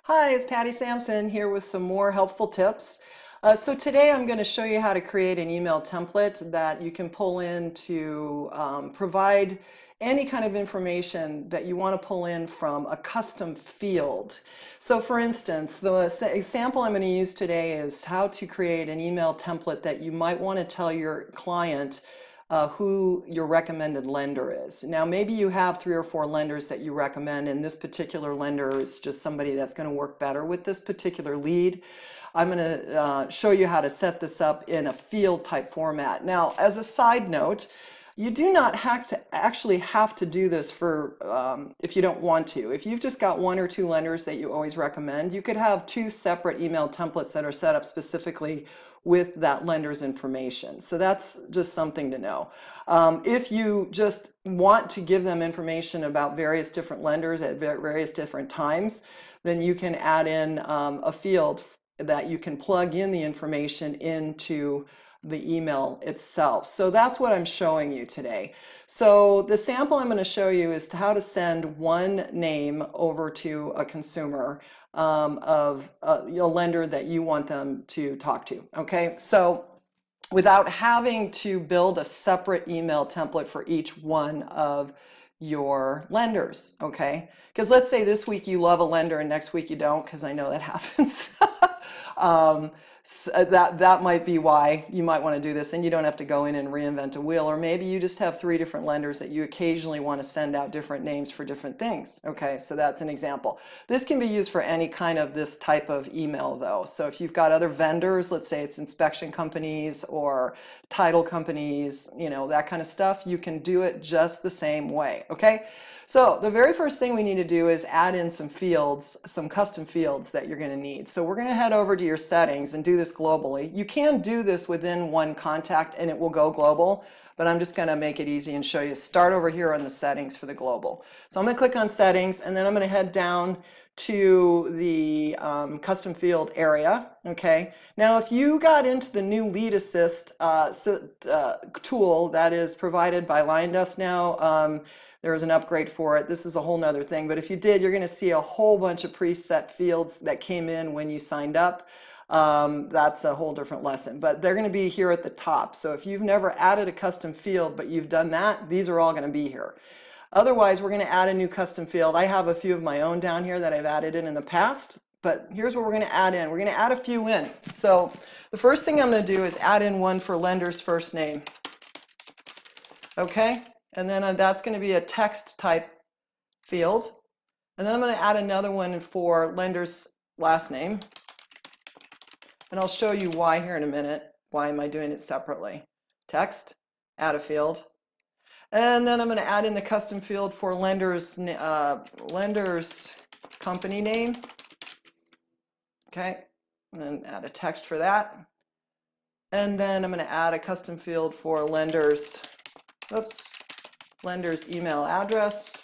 Hi, it's Patti Sampson here with some more helpful tips. So today I'm going to show you how to create an email template that you can pull in to provide any kind of information that you want to pull in from a custom field. So for instance, the example I'm going to use today is how to create an email template that you might want to tell your client who your recommended lender is. Now maybe you have 3 or 4 lenders that you recommend, and this particular lender is just somebody that's going to work better with this particular lead. I'm going to show you how to set this up in a field type format. Now as a side note, you do not actually have to do this for if you don't want to. If you've just got 1 or 2 lenders that you always recommend, you could have 2 separate email templates that are set up specifically with that lender's information. So that's just something to know. If you just want to give them information about various different lenders at various different times, then you can add in a field that you can plug in the information into the email itself. So that's what I'm showing you today. So the sample I'm going to show you is how to send one name over to a consumer of a lender that you want them to talk to. Okay, so without having to build a separate email template for each one of your lenders. Okay, because let's say this week you love a lender and next week you don't, because I know that happens. So that might be why you might want to do this, and you don't have to go in and reinvent a wheel. Or maybe you just have 3 different lenders that you occasionally want to send out different names for different things. Okay, so that's an example. This can be used for any kind of this type of email though. So if you've got other vendors, let's say it's inspection companies or title companies, you know, that kind of stuff, you can do it just the same way. Okay, so the very first thing we need to do is add in some fields, some custom fields that you're going to need. So we're going to head over to your settings and do this globally. You can do this within one contact and it will go global, but I'm just going to make it easy and show you. Start over here on the settings for the global. So I'm going to click on settings, and then I'm going to head down to the custom field area. Okay, now if you got into the new lead assist tool that is provided by LionDesk now, there is an upgrade for it. This is a whole nother thing, but if you did, you're going to see a whole bunch of preset fields that came in when you signed up. That's a whole different lesson, but they're going to be here at the top. So if you've never added a custom field but you've done that, these are all going to be here. Otherwise, we're going to add a new custom field. I have a few of my own down here that I've added in the past, but here's what we're going to add in. We're going to add a few in. So the first thing I'm going to do is add in one for lender's first name. Okay, and then that's going to be a text type field. And then I'm going to add another one for lender's last name. And I'll show you why here in a minute. Why am I doing it separately? Text, add a field. And then I'm going to add in the custom field for lender's company name. Okay, and then add a text for that. And then I'm going to add a custom field for lender's email address.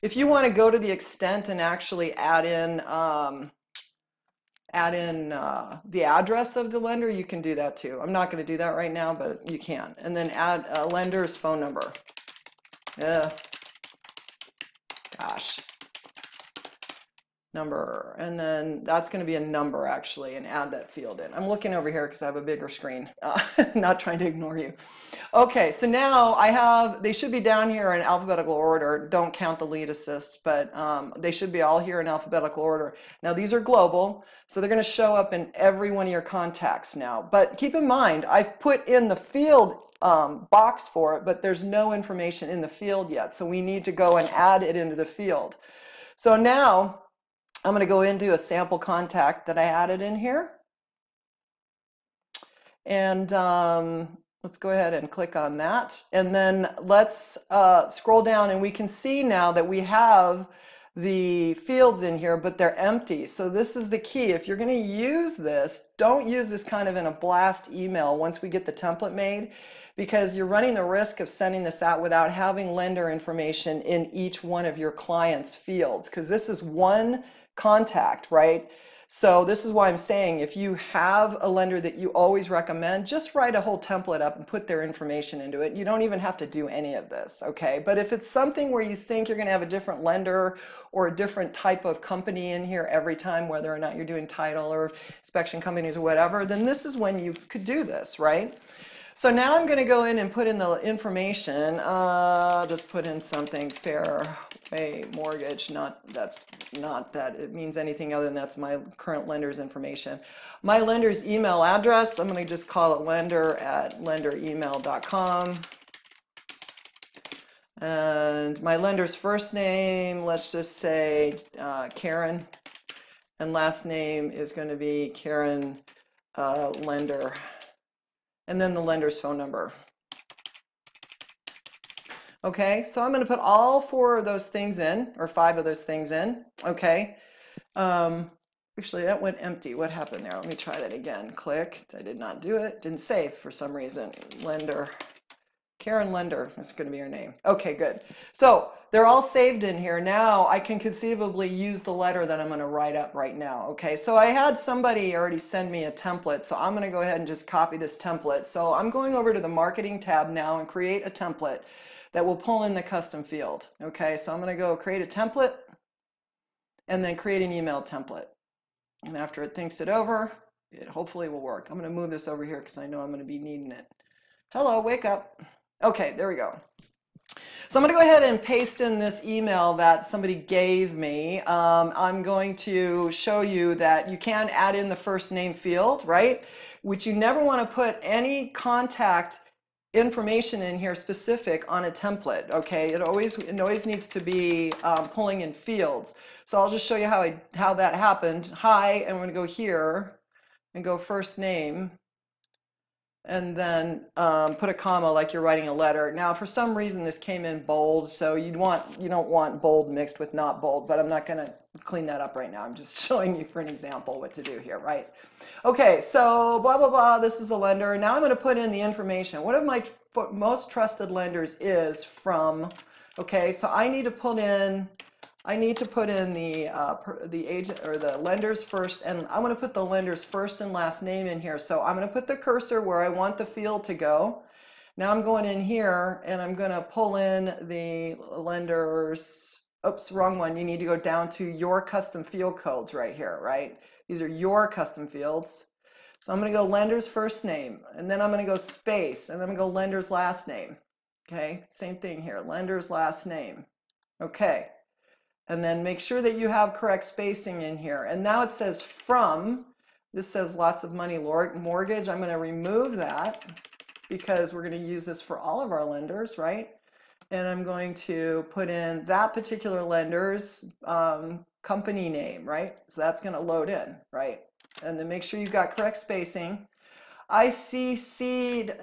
If you want to go to the extent and actually add in the address of the lender, you can do that too. I'm not going to do that right now, but you can. And then add a lender's phone number. Number, and then that's going to be a number actually, and add that field in. I'm looking over here because I have a bigger screen, not trying to ignore you. Okay, so now they should be down here in alphabetical order. Don't count the lead assists, but they should be all here in alphabetical order. Now these are global, so they're going to show up in every one of your contacts now. But keep in mind, I've put in the field box for it, but there's no information in the field yet, so we need to go and add it into the field. So now I'm going to go into a sample contact that I added in here. And let's go ahead and click on that. And then let's scroll down, and we can see now that we have the fields in here, but they're empty. So this is the key. If you're going to use this, don't use this kind of in a blast email once we get the template made, because you're running the risk of sending this out without having lender information in each one of your clients' fields, because this is one contact, right? So this is why I'm saying if you have a lender that you always recommend, just write a whole template up and put their information into it. You don't even have to do any of this, okay? But if it's something where you think you're going to have a different lender or a different type of company in here every time, whether or not you're doing title or inspection companies or whatever, then this is when you could do this, right? So now I'm going to go in and put in the information. Just put in something Fairway Mortgage. That's not that it means anything other than that's my current lender's information. My lender's email address, I'm going to just call it lender@lenderemail.com. And my lender's first name, let's just say Karen. And last name is going to be Karen Lender. And then the lender's phone number. Okay, so I'm going to put all 4 of those things in, or 5 of those things in. Okay, actually that went empty. What happened there? Let me try that again. Click. I did not do it. Didn't save for some reason. Lender. Karen Lender is going to be her name. Okay, good. So they're all saved in here. Now I can conceivably use the letter that I'm going to write up right now. Okay, so I had somebody already send me a template, so I'm going to go ahead and just copy this template. So I'm going over to the marketing tab now and create a template that will pull in the custom field. Okay, so I'm going to go create a template and then create an email template. And after it thinks it over, it hopefully will work. I'm going to move this over here because I know I'm going to be needing it. Hello, wake up. Okay, there we go. So I'm going to go ahead and paste in this email that somebody gave me. I'm going to show you that you can add in the first name field, right? Which you never want to put any contact information in here specific on a template, okay? It always needs to be pulling in fields. So I'll just show you how that happened. Hi, and I'm going to go here and go first name. And then put a comma like you're writing a letter. Now, for some reason, this came in bold, so you don't want bold mixed with not bold, but I'm not going to clean that up right now. I'm just showing you for an example what to do here, right? Okay, so blah, blah, blah, this is the lender. Now I'm going to put in the information. One of my most trusted lenders is from, okay, so I need to put in the agent or the lender's first, and I'm going to put the lender's first and last name in here. So I'm going to put the cursor where I want the field to go. Now I'm going in here and I'm going to pull in the lender's, oops, wrong one. You need to go down to your custom field codes right here, right? These are your custom fields. So I'm going to go lender's first name, and then I'm going to go space, and then I'm going to go lender's last name. Okay, same thing here, lender's last name. Okay. And then make sure that you have correct spacing in here. And now it says from, this says lots of money mortgage. I'm going to remove that because we're going to use this for all of our lenders, right? And I'm going to put in that particular lender's company name, right? So that's going to load in, right? And then make sure you've got correct spacing. I CC'd,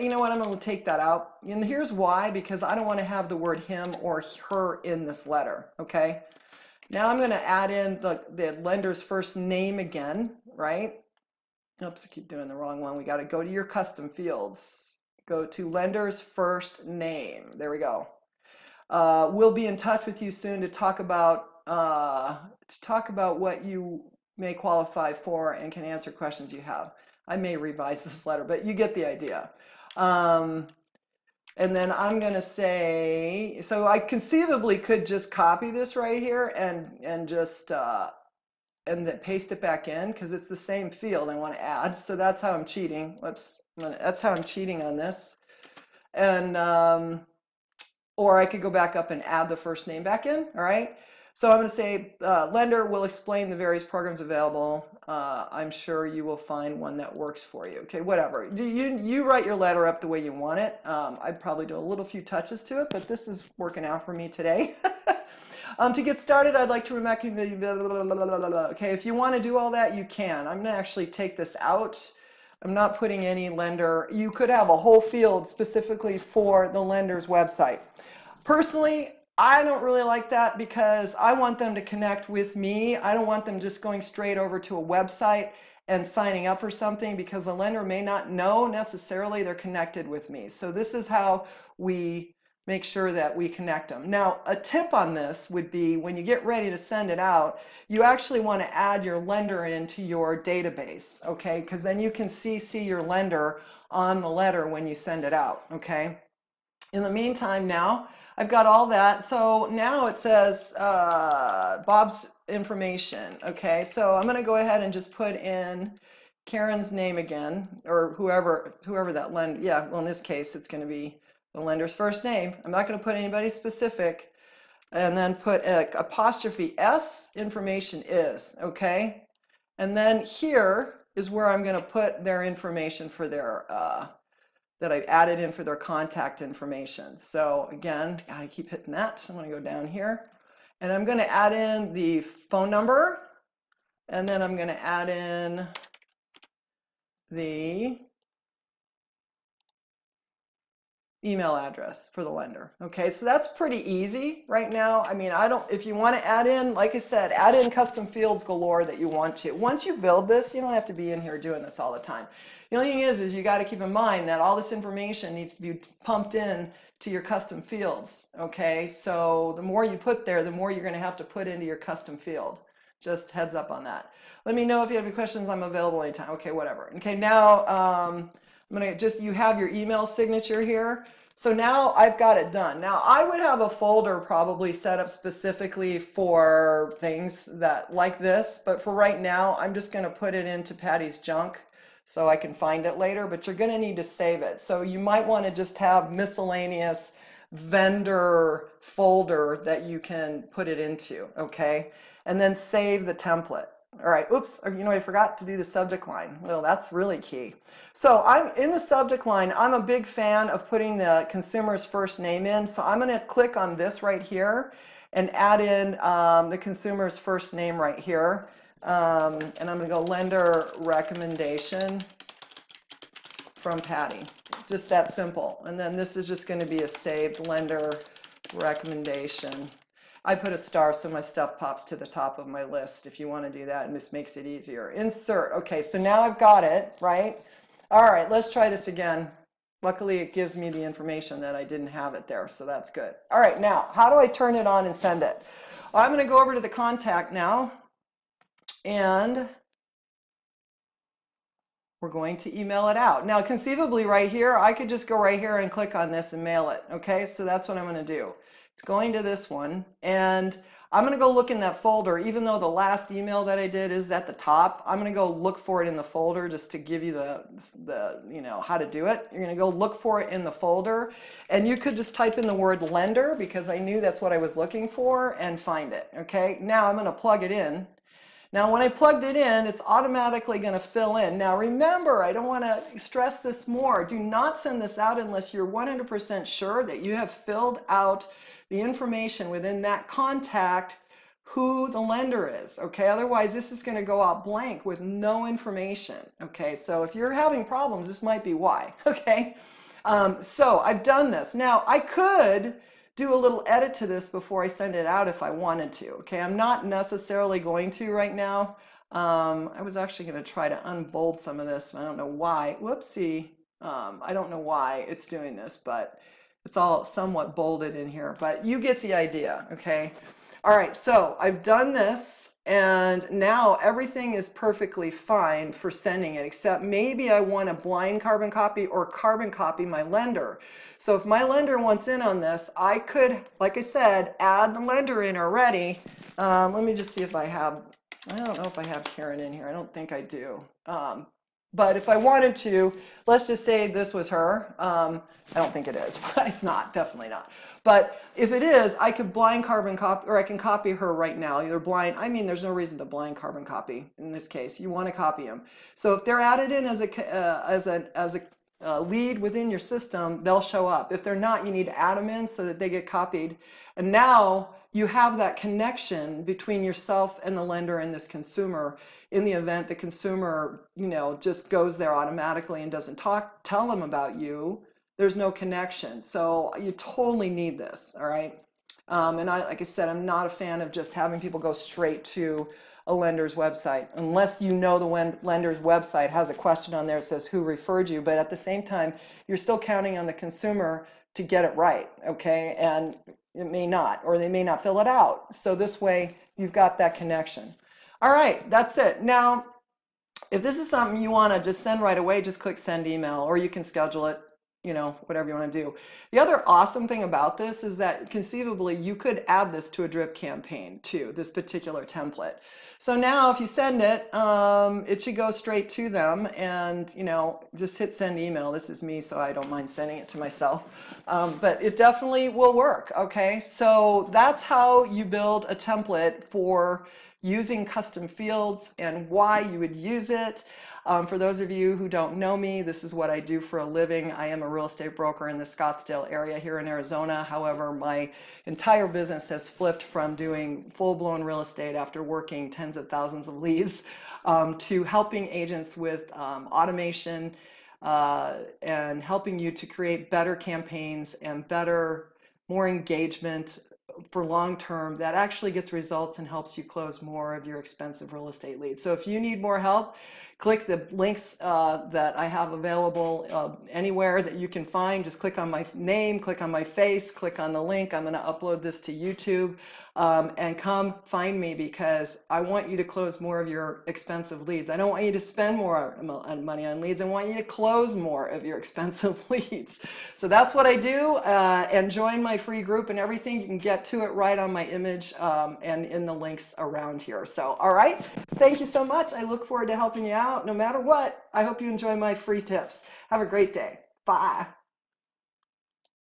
you know what, I'm going to take that out. And here's why, because I don't want to have the word him or her in this letter, okay? Now I'm going to add in the lender's first name again, right? Oops, I keep doing the wrong one. We got to go to your custom fields. Go to lender's first name. There we go. We'll be in touch with you soon to talk about what you may qualify for and can answer questions you have. I may revise this letter, but you get the idea. And then I'm going to say, so I conceivably could just copy this right here and just and then paste it back in because it's the same field I want to add. So that's how I'm cheating. That's how I'm cheating on this. And or I could go back up and add the first name back in. All right. So I'm going to say lender will explain the various programs available. I'm sure you will find one that works for you. Okay, whatever. You write your letter up the way you want it. I'd probably do a few touches to it, but this is working out for me today. To get started, I'd like to recommend, okay, if you want to do all that, you can. I'm going to actually take this out. I'm not putting any lender. You could have a whole field specifically for the lender's website. Personally, I don't really like that because I want them to connect with me. I don't want them just going straight over to a website and signing up for something because the lender may not know necessarily they're connected with me. So this is how we make sure that we connect them. Now, a tip on this would be when you get ready to send it out, you actually want to add your lender into your database, okay? Because then you can CC your lender on the letter when you send it out, okay? In the meantime, now I've got all that. So now it says Bob's information, okay? So I'm going to go ahead and just put in Karen's name again, or whoever that lender, yeah, well in this case it's going to be the lender's first name. I'm not going to put anybody specific, and then put apostrophe S information is, okay? And then here is where I'm going to put their information for their, that I've added in for their contact information. So again, I keep hitting that. I'm going to go down here, and I'm going to add in the phone number, and then I'm going to add in the email address for the lender. Okay, so that's pretty easy right now. I mean, if you want to add in, like I said, add in custom fields galore that you want to. Once you build this, you don't have to be in here doing this all the time. The only thing is you got to keep in mind that all this information needs to be pumped in to your custom fields. Okay, so the more you put there, the more you're going to have to put into your custom field. Just heads up on that. Let me know if you have any questions. I'm available anytime. Okay, whatever. Okay, now I'm going to you have your email signature here. So now I've got it done. Now I would have a folder probably set up specifically for things that like this, but for right now, I'm just going to put it into Patti's junk so I can find it later, but you're going to need to save it. So you might want to just have miscellaneous vendor folder that you can put it into, okay? And then save the template. All right, oops, you know, I forgot to do the subject line. Well, that's really key. So I'm in the subject line, I'm a big fan of putting the consumer's first name in. So I'm going to click on this right here and add in the consumer's first name right here. And I'm going to go lender recommendation from Patti. Just that simple. And then this is just going to be a saved lender recommendation. I put a star so my stuff pops to the top of my list if you want to do that, and this makes it easier. Insert. Okay, so now I've got it, right? All right, let's try this again. Luckily, it gives me the information that I didn't have it there, so that's good. All right, now, how do I turn it on and send it? Well, I'm going to go over to the contact now, and we're going to email it out. Now, conceivably right here, I could just go right here and click on this and mail it, okay? So that's what I'm going to do. It's going to this one, and I'm going to go look in that folder. Even though the last email that I did is at the top, I'm going to go look for it in the folder just to give you the you know, how to do it. You're going to go look for it in the folder, and you could just type in the word lender because I knew that's what I was looking for and find it. Okay, now I'm going to plug it in. Now when I plugged it in, it's automatically going to fill in. Now remember, I don't want to stress this more. Do not send this out unless you're 100% sure that you have filled out the information within that contact who the lender is, okay? Otherwise, this is going to go out blank with no information, okay? So if you're having problems, this might be why, okay? So I've done this. Now, I could do a little edit to this before I send it out if I wanted to, okay? I'm not necessarily going to right now. I was actually going to try to unbold some of this. I don't know why. Whoopsie. I don't know why it's doing this, but it's all somewhat bolded in here, but you get the idea, okay? All right, so I've done this, and now everything is perfectly fine for sending it, except maybe I want to blind carbon copy or carbon copy my lender. So if my lender wants in on this, I could, like I said, add the lender in already. Let me just see if I have, I don't know if I have Karen in here. I don't think I do. But if I wanted to, let's just say this was her. I don't think it is, but it's not, definitely not. But if it is, I could blind carbon copy, or I can copy her right now. Either blind, I mean, there's no reason to blind carbon copy in this case. You want to copy them. So if they're added in as a lead within your system, they'll show up. If they're not, you need to add them in so that they get copied. And now you have that connection between yourself and the lender and this consumer. In the event the consumer, you know, just goes there automatically and doesn't tell them about you, there's no connection. So you totally need this, all right? And like I said, I'm not a fan of just having people go straight to a lender's website, unless you know the lender's website has a question on there that says who referred you. But at the same time, you're still counting on the consumer to get it right, okay? And it may not, or they may not fill it out. So this way you've got that connection. All right, that's it. Now, if this is something you want to just send right away, just click send email, or you can schedule it, you know, whatever you want to do. The other awesome thing about this is that conceivably you could add this to a drip campaign too, this particular template. So now if you send it, it should go straight to them, and, you know, just hit send email. This is me, so I don't mind sending it to myself. But it definitely will work, okay? So that's how you build a template for using custom fields and why you would use it. For those of you who don't know me, this is what I do for a living. I am a real estate broker in the Scottsdale area here in Arizona. However, my entire business has flipped from doing full-blown real estate after working tens of thousands of leads to helping agents with automation and helping you to create better campaigns and better, more engagement for long term that actually gets results and helps you close more of your expensive real estate leads. So if you need more help, click the links that I have available anywhere that you can find. Just click on my name, click on my face, click on the link. I'm going to upload this to YouTube, and come find me, because I want you to close more of your expensive leads. I don't want you to spend more money on leads. I want you to close more of your expensive leads. So that's what I do, and join my free group and everything. You can get to it right on my image and in the links around here. So, all right, thank you so much. I look forward to helping you out no matter what. I hope you enjoy my free tips. Have a great day. Bye.